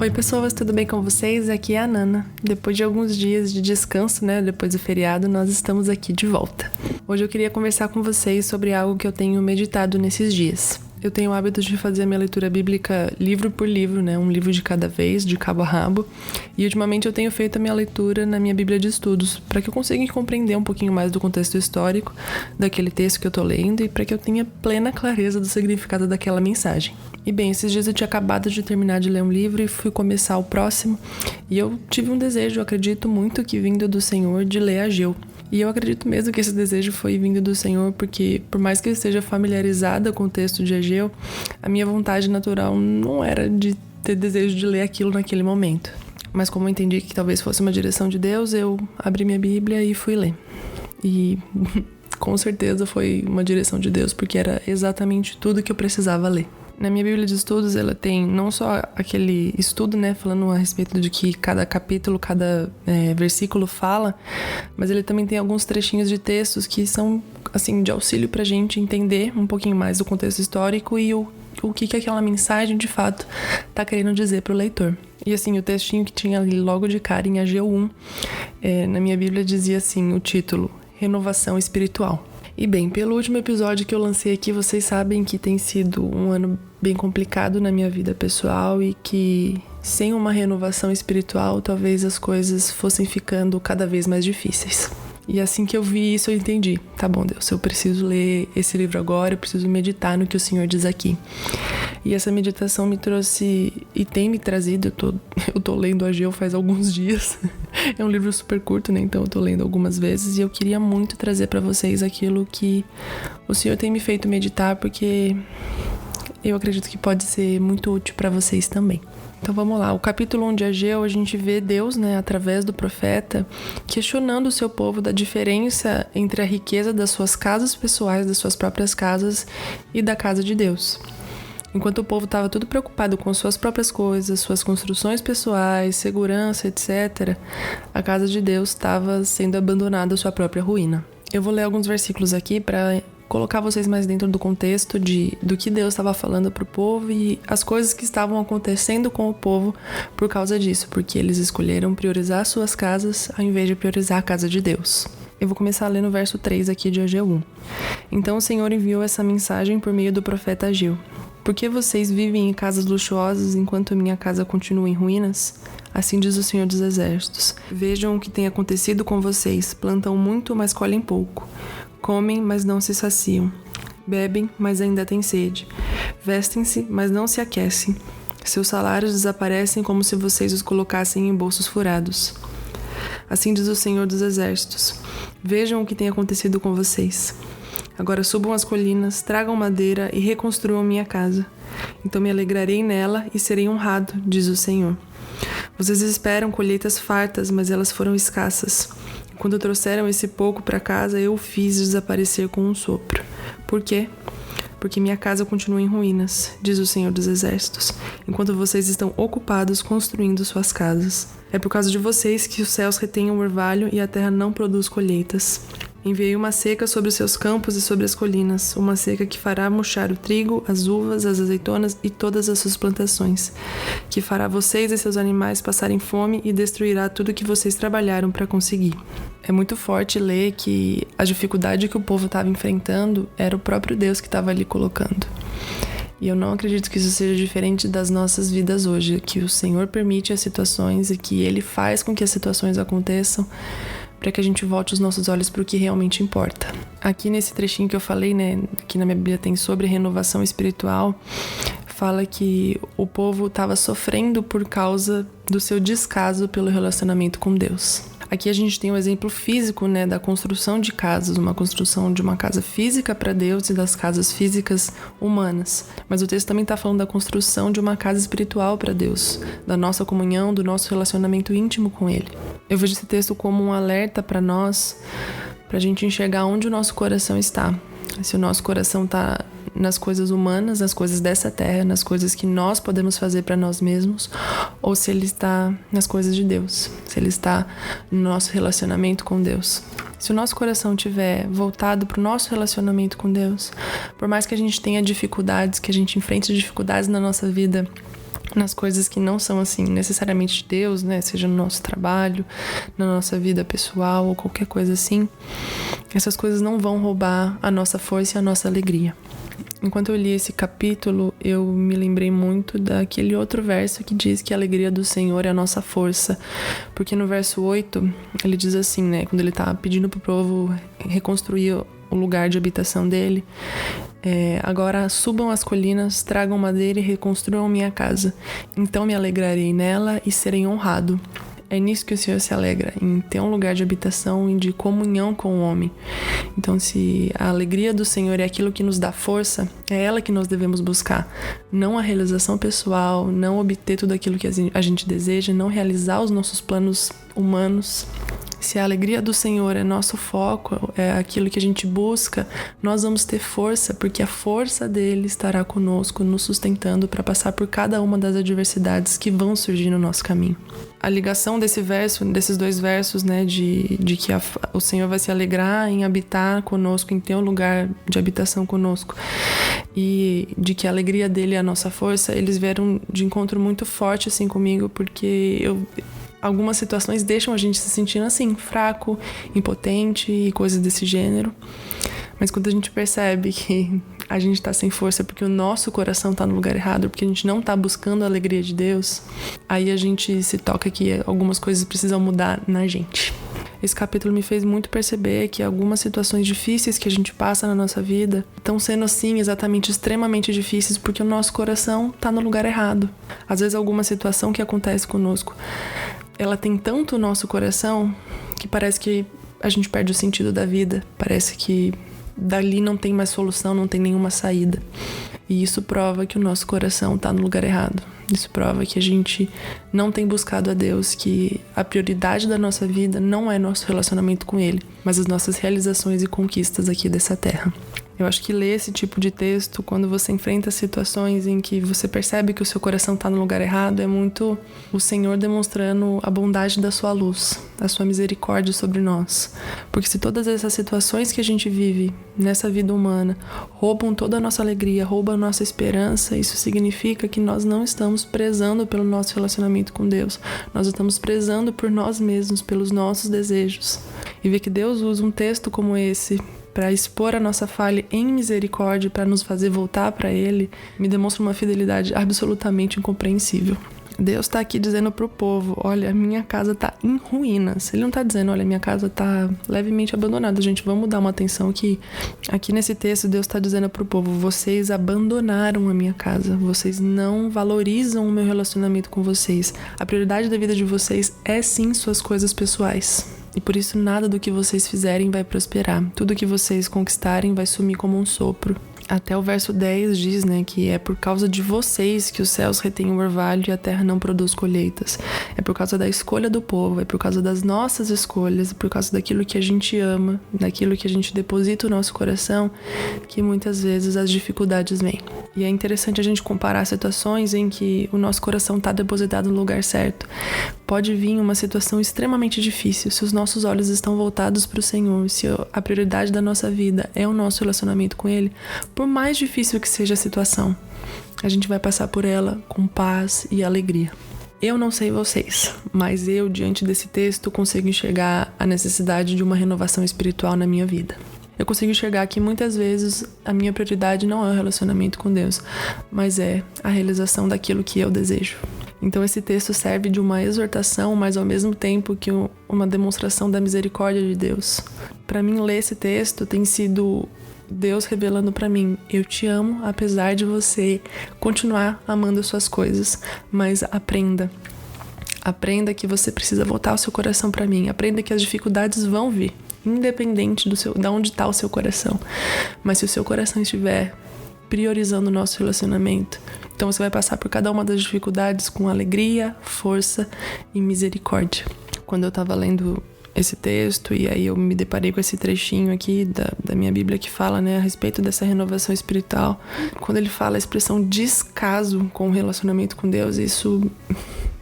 Oi pessoas, tudo bem com vocês? Aqui é a Nana. Depois de alguns dias de descanso, depois do feriado, nós estamos aqui de volta. Hoje eu queria conversar com vocês sobre algo que eu tenho meditado nesses dias. Eu tenho o hábito de fazer a minha leitura bíblica livro por livro, um livro de cada vez, de cabo a rabo. E ultimamente eu tenho feito a minha leitura na minha Bíblia de Estudos, para que eu consiga compreender um pouquinho mais do contexto histórico daquele texto que eu tô lendo e para que eu tenha plena clareza do significado daquela mensagem. E bem, esses dias eu tinha acabado de terminar de ler um livro e fui começar o próximo. E eu tive um desejo, eu acredito muito que vindo do Senhor, de ler Ageu. E eu acredito mesmo que esse desejo foi vindo do Senhor, porque por mais que eu esteja familiarizada com o texto de Ageu, a minha vontade natural não era de ter desejo de ler aquilo naquele momento. Mas como eu entendi que talvez fosse uma direção de Deus, eu abri minha Bíblia e fui ler. E com certeza foi uma direção de Deus, porque era exatamente tudo que eu precisava ler. Na minha Bíblia de Estudos, ela tem não só aquele estudo, falando a respeito de que cada capítulo, cada versículo fala, mas ele também tem alguns trechinhos de textos que são, assim, de auxílio pra gente entender um pouquinho mais do contexto histórico e o que aquela mensagem, de fato, tá querendo dizer pro leitor. E, assim, o textinho que tinha ali logo de cara em Ageu 1, na minha Bíblia dizia assim, o título, Renovação Espiritual. E bem, pelo último episódio que eu lancei aqui, vocês sabem que tem sido um ano bem complicado na minha vida pessoal e que sem uma renovação espiritual, talvez as coisas fossem ficando cada vez mais difíceis. E assim que eu vi isso, eu entendi. Tá bom, Deus, eu preciso ler esse livro agora, eu preciso meditar no que o Senhor diz aqui. E essa meditação me trouxe, e tem me trazido, eu tô lendo Ageu faz alguns dias. É um livro super curto, então eu tô lendo algumas vezes. E eu queria muito trazer pra vocês aquilo que o Senhor tem me feito meditar, porque eu acredito que pode ser muito útil pra vocês também. Então vamos lá, o capítulo 1 de Ageu, a gente vê Deus, através do profeta, questionando o seu povo da diferença entre a riqueza das suas casas pessoais, das suas próprias casas e da casa de Deus. Enquanto o povo estava tudo preocupado com suas próprias coisas, suas construções pessoais, segurança, etc., a casa de Deus estava sendo abandonada à sua própria ruína. Eu vou ler alguns versículos aqui para colocar vocês mais dentro do contexto do que Deus estava falando para o povo e as coisas que estavam acontecendo com o povo por causa disso, porque eles escolheram priorizar suas casas ao invés de priorizar a casa de Deus. Eu vou começar a ler no verso 3 aqui de Ageu 1. Então o Senhor enviou essa mensagem por meio do profeta Ageu. Por que vocês vivem em casas luxuosas enquanto minha casa continua em ruínas? Assim diz o Senhor dos Exércitos. Vejam o que tem acontecido com vocês. Plantam muito, mas colhem pouco. Comem, mas não se saciam. Bebem, mas ainda têm sede. Vestem-se, mas não se aquecem. Seus salários desaparecem como se vocês os colocassem em bolsos furados. Assim diz o Senhor dos Exércitos. Vejam o que tem acontecido com vocês. Agora subam as colinas, tragam madeira e reconstruam minha casa. Então me alegrarei nela e serei honrado, diz o Senhor. Vocês esperam colheitas fartas, mas elas foram escassas. Quando trouxeram esse pouco para casa, eu o fiz desaparecer com um sopro. Por quê? Porque minha casa continua em ruínas, diz o Senhor dos Exércitos, enquanto vocês estão ocupados construindo suas casas. É por causa de vocês que os céus retêm o orvalho e a terra não produz colheitas. Enviei uma seca sobre os seus campos e sobre as colinas, uma seca que fará murchar o trigo, as uvas, as azeitonas e todas as suas plantações, que fará vocês e seus animais passarem fome e destruirá tudo que vocês trabalharam para conseguir. É muito forte ler que a dificuldade que o povo estava enfrentando era o próprio Deus que estava ali colocando. E eu não acredito que isso seja diferente das nossas vidas hoje, que o Senhor permite as situações e que Ele faz com que as situações aconteçam para que a gente volte os nossos olhos para o que realmente importa. Aqui nesse trechinho que eu falei, que na minha Bíblia tem sobre renovação espiritual, fala que o povo estava sofrendo por causa do seu descaso pelo relacionamento com Deus. Aqui a gente tem um exemplo físico, da construção de casas, uma construção de uma casa física para Deus e das casas físicas humanas. Mas o texto também está falando da construção de uma casa espiritual para Deus, da nossa comunhão, do nosso relacionamento íntimo com Ele. Eu vejo esse texto como um alerta para nós, para a gente enxergar onde o nosso coração está. Se o nosso coração está nas coisas humanas, nas coisas dessa terra, nas coisas que nós podemos fazer para nós mesmos, ou se ele está nas coisas de Deus, se ele está no nosso relacionamento com Deus. Se o nosso coração estiver voltado para o nosso relacionamento com Deus, por mais que a gente tenha dificuldades, que a gente enfrente dificuldades na nossa vida, nas coisas que não são assim necessariamente de Deus, né? Seja no nosso trabalho, na nossa vida pessoal ou qualquer coisa assim, essas coisas não vão roubar a nossa força e a nossa alegria. Enquanto eu li esse capítulo, eu me lembrei muito daquele outro verso que diz que a alegria do Senhor é a nossa força. Porque no verso 8, ele diz assim, né? Quando ele tá pedindo pro povo reconstruir o lugar de habitação dele. Agora subam as colinas, tragam madeira e reconstruam minha casa. Então me alegrarei nela e serei honrado. É nisso que o Senhor se alegra, em ter um lugar de habitação e de comunhão com o homem. Então, se a alegria do Senhor é aquilo que nos dá força, é ela que nós devemos buscar. Não a realização pessoal, não obter tudo aquilo que a gente deseja, não realizar os nossos planos humanos. Se a alegria do Senhor é nosso foco, é aquilo que a gente busca, nós vamos ter força, porque a força dele estará conosco, nos sustentando para passar por cada uma das adversidades que vão surgir no nosso caminho. A ligação desses dois versos, né, de que o Senhor vai se alegrar em habitar conosco, em ter um lugar de habitação conosco, e de que a alegria dele é a nossa força, eles vieram de encontro muito forte assim comigo, porque algumas situações deixam a gente se sentindo assim, fraco, impotente e coisas desse gênero. Mas quando a gente percebe que a gente tá sem força porque o nosso coração tá no lugar errado, porque a gente não tá buscando a alegria de Deus, aí a gente se toca que algumas coisas precisam mudar na gente. Esse capítulo me fez muito perceber que algumas situações difíceis que a gente passa na nossa vida estão sendo assim exatamente extremamente difíceis porque o nosso coração tá no lugar errado. Às vezes alguma situação que acontece conosco, ela tem tanto o nosso coração que parece que a gente perde o sentido da vida. Parece que dali não tem mais solução, não tem nenhuma saída. E isso prova que o nosso coração está no lugar errado. Isso prova que a gente não tem buscado a Deus, que a prioridade da nossa vida não é nosso relacionamento com Ele, mas as nossas realizações e conquistas aqui dessa terra. Eu acho que ler esse tipo de texto, quando você enfrenta situações em que você percebe que o seu coração está no lugar errado, é muito o Senhor demonstrando a bondade da sua luz, a sua misericórdia sobre nós. Porque se todas essas situações que a gente vive nessa vida humana roubam toda a nossa alegria, roubam a nossa esperança, isso significa que nós não estamos prezando pelo nosso relacionamento com Deus. Nós estamos prezando por nós mesmos, pelos nossos desejos. E ver que Deus usa um texto como esse para expor a nossa falha em misericórdia, para nos fazer voltar para Ele, me demonstra uma fidelidade absolutamente incompreensível. Deus está aqui dizendo pro povo, olha, a minha casa tá em ruínas. Ele não tá dizendo, olha, minha casa tá levemente abandonada. Gente, vamos dar uma atenção que aqui nesse texto Deus tá dizendo pro povo, vocês abandonaram a minha casa, vocês não valorizam o meu relacionamento com vocês. A prioridade da vida de vocês é sim suas coisas pessoais. E por isso nada do que vocês fizerem vai prosperar. Tudo que vocês conquistarem vai sumir como um sopro. Até o verso 10 diz, né, que é por causa de vocês que os céus retêm o orvalho e a terra não produz colheitas. É por causa da escolha do povo, é por causa das nossas escolhas, é por causa daquilo que a gente ama, daquilo que a gente deposita o nosso coração, que muitas vezes as dificuldades vêm. E é interessante a gente comparar situações em que o nosso coração está depositado no lugar certo. Pode vir uma situação extremamente difícil, se os nossos olhos estão voltados para o Senhor, se a prioridade da nossa vida é o nosso relacionamento com Ele, por mais difícil que seja a situação, a gente vai passar por ela com paz e alegria. Eu não sei vocês, mas eu, diante desse texto, consigo enxergar a necessidade de uma renovação espiritual na minha vida. Eu consigo enxergar que muitas vezes a minha prioridade não é o relacionamento com Deus, mas é a realização daquilo que eu desejo. Então esse texto serve de uma exortação, mas ao mesmo tempo que uma demonstração da misericórdia de Deus. Para mim, ler esse texto tem sido Deus revelando para mim, eu te amo apesar de você continuar amando as suas coisas, mas aprenda que você precisa voltar o seu coração para mim, aprenda que as dificuldades vão vir, independente de onde está o seu coração, mas se o seu coração estiver priorizando o nosso relacionamento, então você vai passar por cada uma das dificuldades com alegria, força e misericórdia. Quando eu estava lendo esse texto, e aí eu me deparei com esse trechinho aqui da minha Bíblia que fala, né, a respeito dessa renovação espiritual. Quando ele fala a expressão descaso com o relacionamento com Deus, isso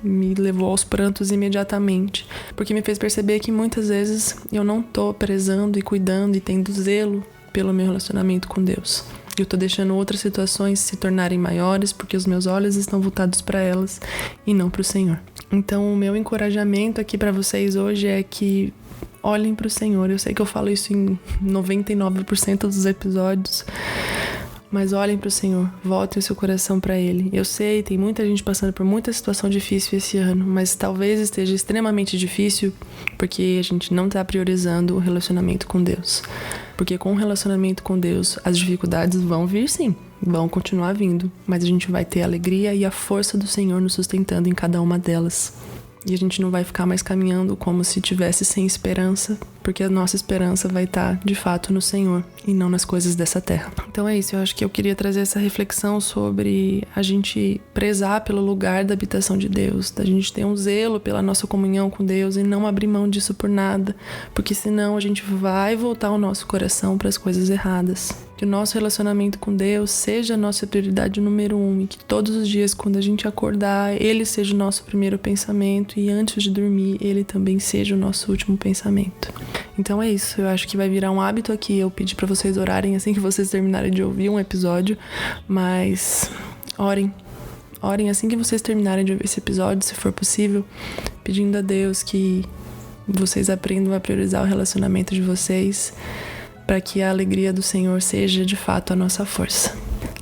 me levou aos prantos imediatamente, porque me fez perceber que muitas vezes eu não tô prezando e cuidando e tendo zelo pelo meu relacionamento com Deus. Eu tô deixando outras situações se tornarem maiores porque os meus olhos estão voltados para elas e não para o Senhor. Então, o meu encorajamento aqui para vocês hoje é que olhem para o Senhor. Eu sei que eu falo isso em 99% dos episódios, mas olhem para o Senhor, voltem o seu coração para Ele. Eu sei, tem muita gente passando por muita situação difícil esse ano, mas talvez esteja extremamente difícil porque a gente não está priorizando o relacionamento com Deus. Porque com o relacionamento com Deus, as dificuldades vão vir sim, vão continuar vindo, mas a gente vai ter a alegria e a força do Senhor nos sustentando em cada uma delas. E a gente não vai ficar mais caminhando como se tivesse sem esperança, porque a nossa esperança vai estar, de fato, no Senhor e não nas coisas dessa terra. Então é isso, eu acho que eu queria trazer essa reflexão sobre a gente prezar pelo lugar da habitação de Deus, da gente ter um zelo pela nossa comunhão com Deus e não abrir mão disso por nada, porque senão a gente vai voltar o nosso coração para as coisas erradas. Que o nosso relacionamento com Deus seja a nossa prioridade número 1 e que todos os dias, quando a gente acordar, Ele seja o nosso primeiro pensamento e antes de dormir, Ele também seja o nosso último pensamento. Então é isso, eu acho que vai virar um hábito aqui eu pedir para vocês orarem assim que vocês terminarem de ouvir um episódio, mas orem assim que vocês terminarem de ouvir esse episódio, se for possível, pedindo a Deus que vocês aprendam a priorizar o relacionamento de vocês, para que a alegria do Senhor seja de fato a nossa força.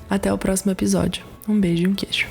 Até o próximo episódio. Um beijo e um queijo.